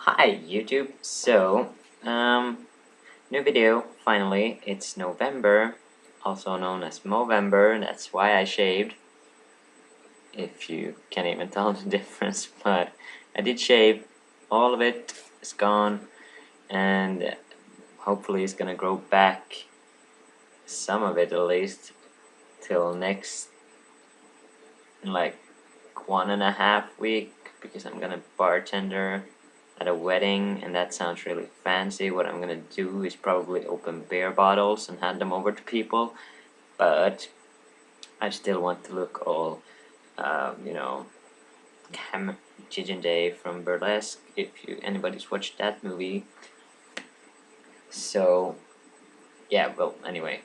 Hi YouTube. New video finally. It's November, also known as MOvember. That's why I shaved. If you can't even tell the difference, but I did shave. All of it is gone, and hopefully it's gonna grow back. Some of it at least till next like 1.5 week because I'm gonna bartender at a wedding, and that sounds really fancy. What I'm gonna do is probably open beer bottles and hand them over to people, but I still want to look all, you know, Cam Day from Burlesque. If anybody's watched that movie, so yeah. Well, anyway,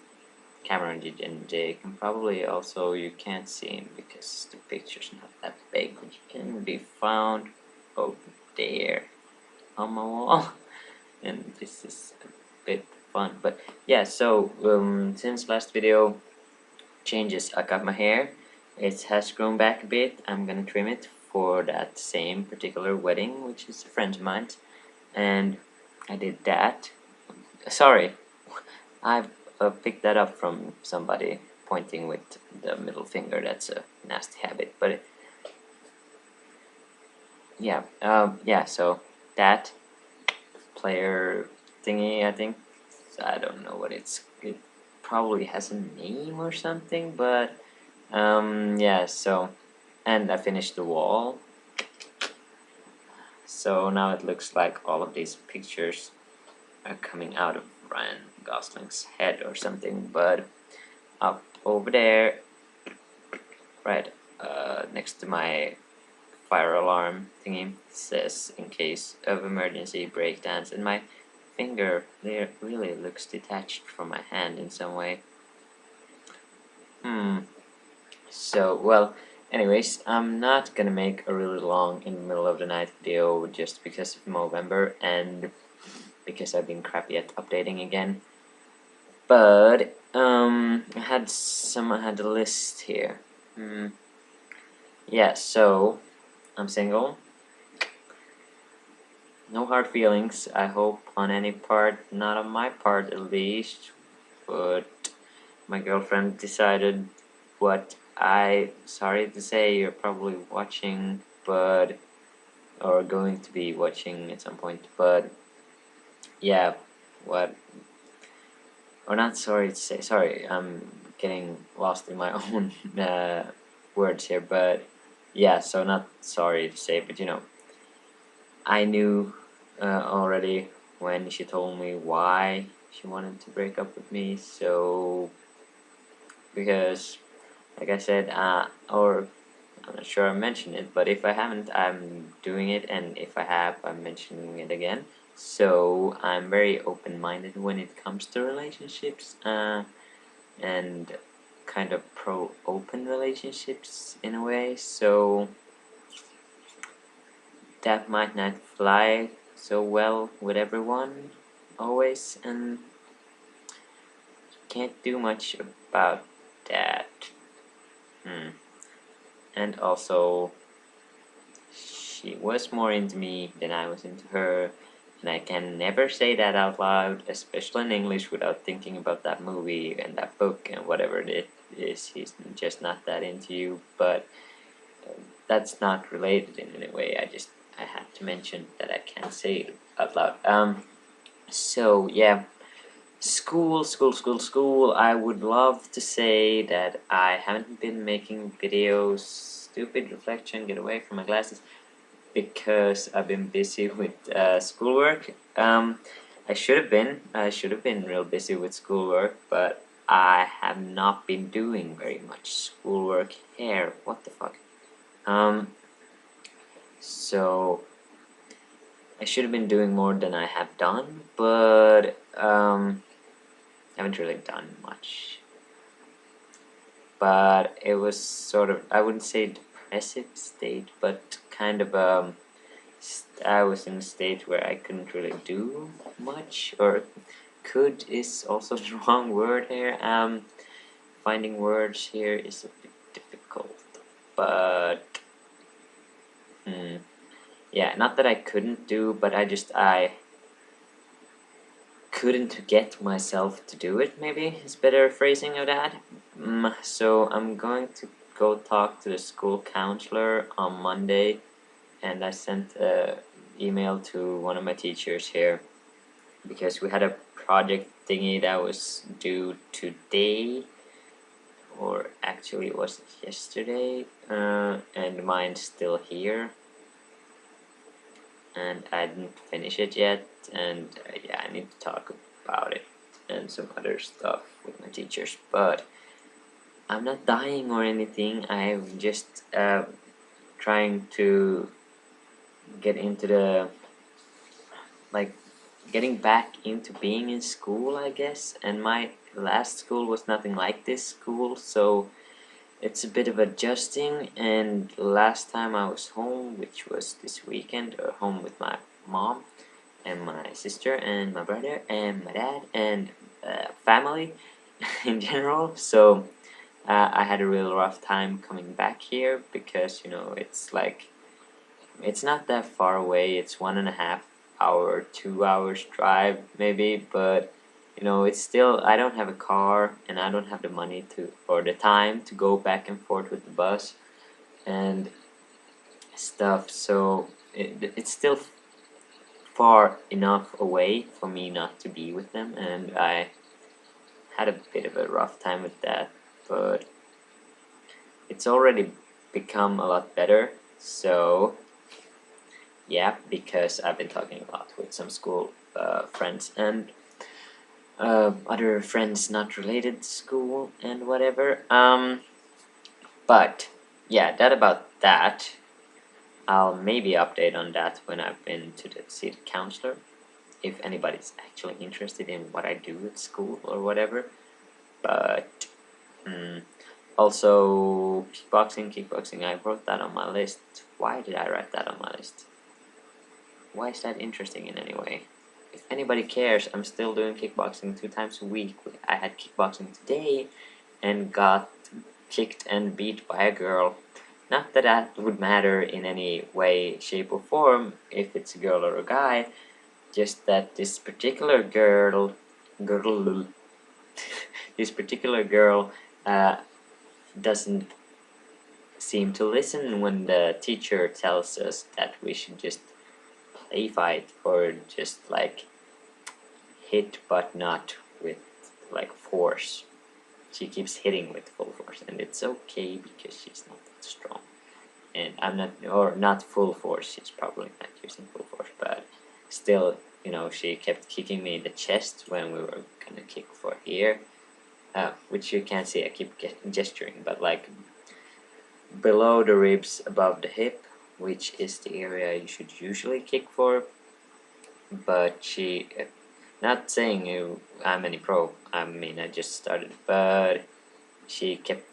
Cameron J can probably also you can't see him because the picture's not that big, but you can be found over there on my wall. And this is a bit fun, but yeah, so since last video changes, I cut my hair. It has grown back a bit. I'm gonna trim it for that same particular wedding, which is a friend of mine, and I did that. Sorry, I've picked that up from somebody pointing with the middle finger. That's a nasty habit, but yeah, yeah, so that player thingy, I think. I don't know what it probably has a name or something, but yeah, so, and I finished the wall. So now it looks like all of these pictures are coming out of Ryan Gosling's head or something, but up over there, right next to my fire alarm thingy, says in case of emergency breakdowns, and my finger there really looks detached from my hand in some way. So, well, anyways, I'm not gonna make a really long in the middle of the night video just because of Movember and because I've been crappy at updating again. But I had a list here. Yeah, so I'm single. No hard feelings, I hope, on any part, not on my part at least, but my girlfriend decided what sorry to say, you're probably watching, but, or going to be watching at some point, but yeah, what, or not sorry to say, sorry, I'm getting lost in my own words here, but yeah, so not sorry to say, but I knew already when she told me why she wanted to break up with me. So because, like I said, or I'm not sure I mentioned it, but if I haven't, I'm doing it, and if I have, I'm mentioning it again. So I'm very open-minded when it comes to relationships, and kind of pro-open relationships in a way. So that might not fly so well with everyone always, and can't do much about that. And also, she was more into me than I was into her, and I can never say that out loud, especially in English, without thinking about that movie and that book and whatever it is. He's just not that into you, but that's not related in any way. I had to mention that I can't say it out loud. So yeah, school. I would love to say that I haven't been making videos. Stupid reflection, get away from my glasses, because I've been busy with schoolwork. I should have been real busy with schoolwork, but I have not been doing very much schoolwork here. What the fuck? So I should have been doing more than I have done, but I haven't really done much. But it was sort of, I wouldn't say depressive state, but kind of I was in a state where I couldn't really do much, or could is also the wrong word here. Finding words here is a bit difficult, but yeah, not that I couldn't do, but I couldn't get myself to do it, maybe is better phrasing of that. So I'm going to go talk to the school counselor on Monday, and I sent a email to one of my teachers here because we had a project thingy that was due today, or actually it was yesterday, and mine's still here, and I didn't finish it yet, and yeah, I need to talk about it and some other stuff with my teachers, but I'm not dying or anything. I'm just trying to get into the, like, getting back into being in school, I guess, and my last school was nothing like this school, so it's a bit of adjusting. And last time I was home, which was this weekend, home with my mom and my sister and my brother and my dad and family in general, so I had a real rough time coming back here because, you know, it's like, it's not that far away. It's 1.5 hour, 2 hours drive maybe, but you know, it's still, I don't have a car and I don't have the money to, or the time to go back and forth with the bus and stuff. So it's still far enough away for me not to be with them, and I had a bit of a rough time with that, but it's already become a lot better. So yeah, because I've been talking a lot with some school friends and other friends not related to school and whatever. But yeah, that about that. I'll maybe update on that when I've been to the city counselor, if anybody's actually interested in what I do at school or whatever. But also kickboxing, I wrote that on my list. Why did I write that on my list? Why is that interesting in any way? If anybody cares, I'm still doing kickboxing 2 times a week. I had kickboxing today and got kicked and beat by a girl. Not that that would matter in any way, shape, or form if it's a girl or a guy, just that this particular girl, this particular girl doesn't seem to listen when the teacher tells us that we should just play fight or just like hit, but not with like force. She keeps hitting with full force, and it's okay because she's not that strong. And I'm not, or not full force, she's probably not using full force, but still, you know, she kept kicking me in the chest when we were gonna kick for here, which you can't see, I keep gesturing, but like below the ribs, above the hip, which is the area you should usually kick for. But she, not saying I'm any pro, I mean I just started, but she kept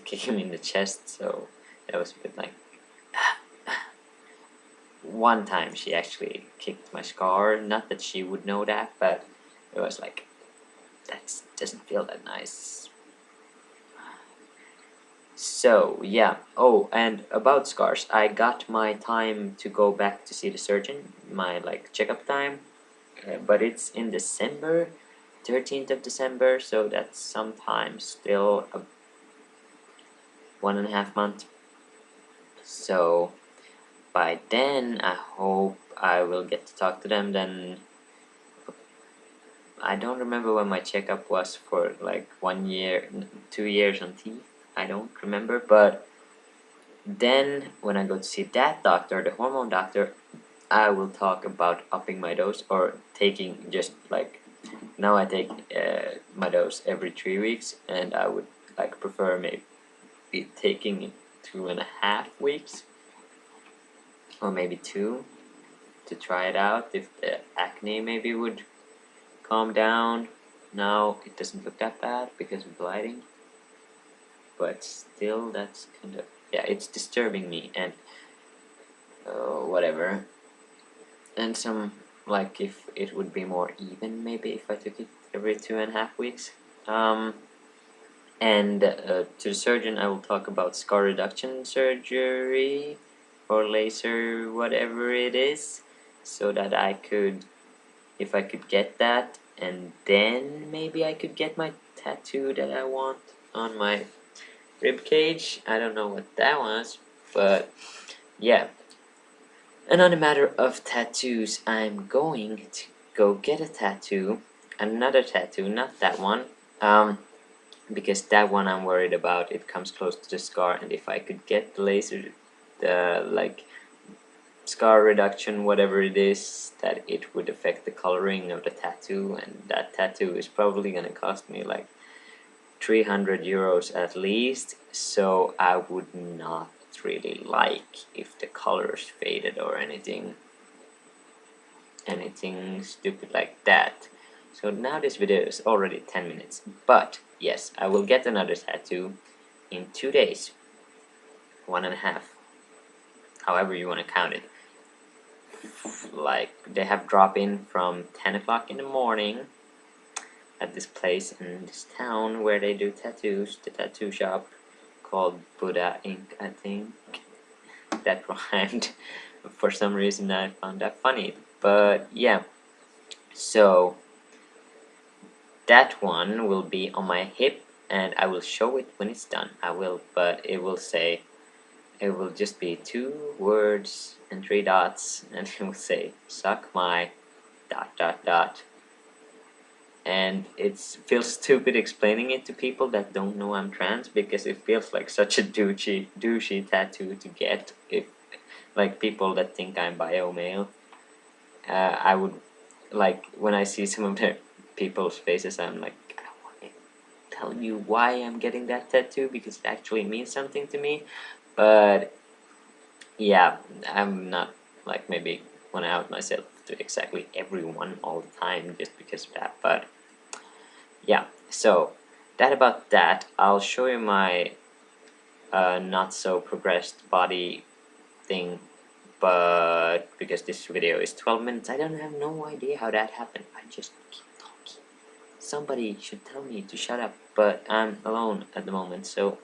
kicking me in the chest, so that was a bit like one time she actually kicked my scar. Not that she would know that, but it was like, that doesn't feel that nice. So yeah. Oh, and about scars, I got my time to go back to see the surgeon, my like checkup time, but it's in December, 13th of December, so that's sometime still 1.5 months. So by then I hope I will get to talk to them. Then I don't remember when my checkup was for like 1 year, 2 years on teeth. I don't remember, but then when I go to see that doctor, the hormone doctor, I will talk about upping my dose or taking just like, now I take my dose every 3 weeks, and I would like prefer maybe taking it 2.5 weeks or maybe 2 to try it out if the acne maybe would calm down. Now it doesn't look that bad because of the lighting, but still that's kind of, yeah, it's disturbing me, and whatever. And some, like, if it would be more even maybe if I took it every 2.5 weeks. And to the surgeon I will talk about scar reduction surgery, or laser, whatever it is, so that I could, if I could get that, and then maybe I could get my tattoo that I want on my rib cage. I don't know what that was, but yeah. And on the matter of tattoos, I'm going to go get a tattoo, another tattoo, not that one, because that one I'm worried about. It comes close to the scar, and if I could get the laser, the like scar reduction, whatever it is, that it would affect the coloring of the tattoo, and that tattoo is probably gonna cost me like 300 euros at least, so I would not really like if the colors faded or anything stupid like that. So now this video is already 10 minutes, but yes, I will get another tattoo in 2 days, 1.5, however you want to count it. Like, they have drop-in from 10 o'clock in the morning at this place in this town where they do tattoos, the tattoo shop called Buddha Ink, I think. That rhymed. For some reason I found that funny, but yeah. So that one will be on my hip, and I will show it when it's done. I will, but it will say, it will just be 2 words and 3 dots, and it will say, suck my ... And it feels stupid explaining it to people that don't know I'm trans, because it feels like such a douchey tattoo to get. If like people that think I'm bio male, I would, like, when I see some of their people's faces, I'm like, I don't want to tell you why I'm getting that tattoo, because it actually means something to me. But yeah, I'm not like maybe want to out myself to exactly everyone all the time just because of that. But yeah, so that about that. I'll show you my not so progressed body thing, but because this video is 12 minutes, I don't have no idea how that happened. I just keep talking. Somebody should tell me to shut up, but I'm alone at the moment, so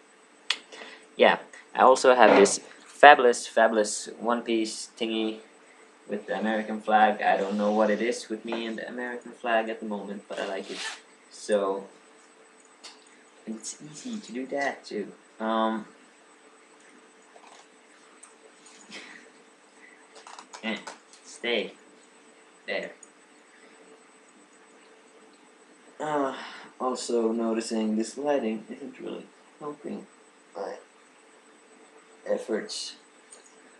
yeah. I also have this fabulous one piece thingy with the American flag. I don't know what it is with me and the American flag at the moment, but I like it. So, and it's easy to do that too. And stay there. Also noticing this lighting isn't really helping my efforts.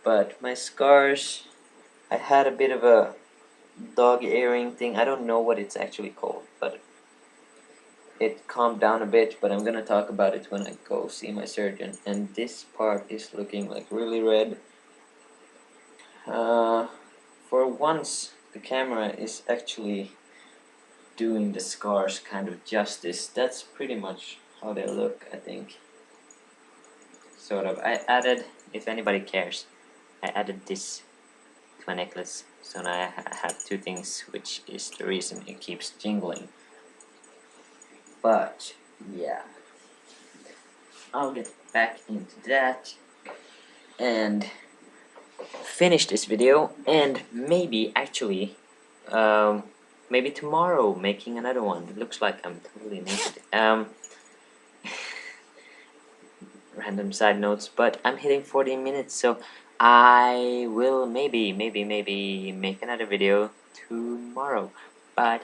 But my scars, I had a bit of a dog earring thing. I don't know what it's actually called, but it calmed down a bit, but I'm gonna talk about it when I go see my surgeon. And this part is looking like really red. For once, the camera is actually doing the scars kind of justice. That's pretty much how they look, I think. Sort of. I added, if anybody cares, I added this to my necklace. So now I have 2 things, which is the reason it keeps jingling. But yeah, I'll get back into that and finish this video, and maybe actually maybe tomorrow making another one. It looks like I'm totally naked. Random side notes, but I'm hitting 40 minutes, so I will maybe make another video tomorrow. But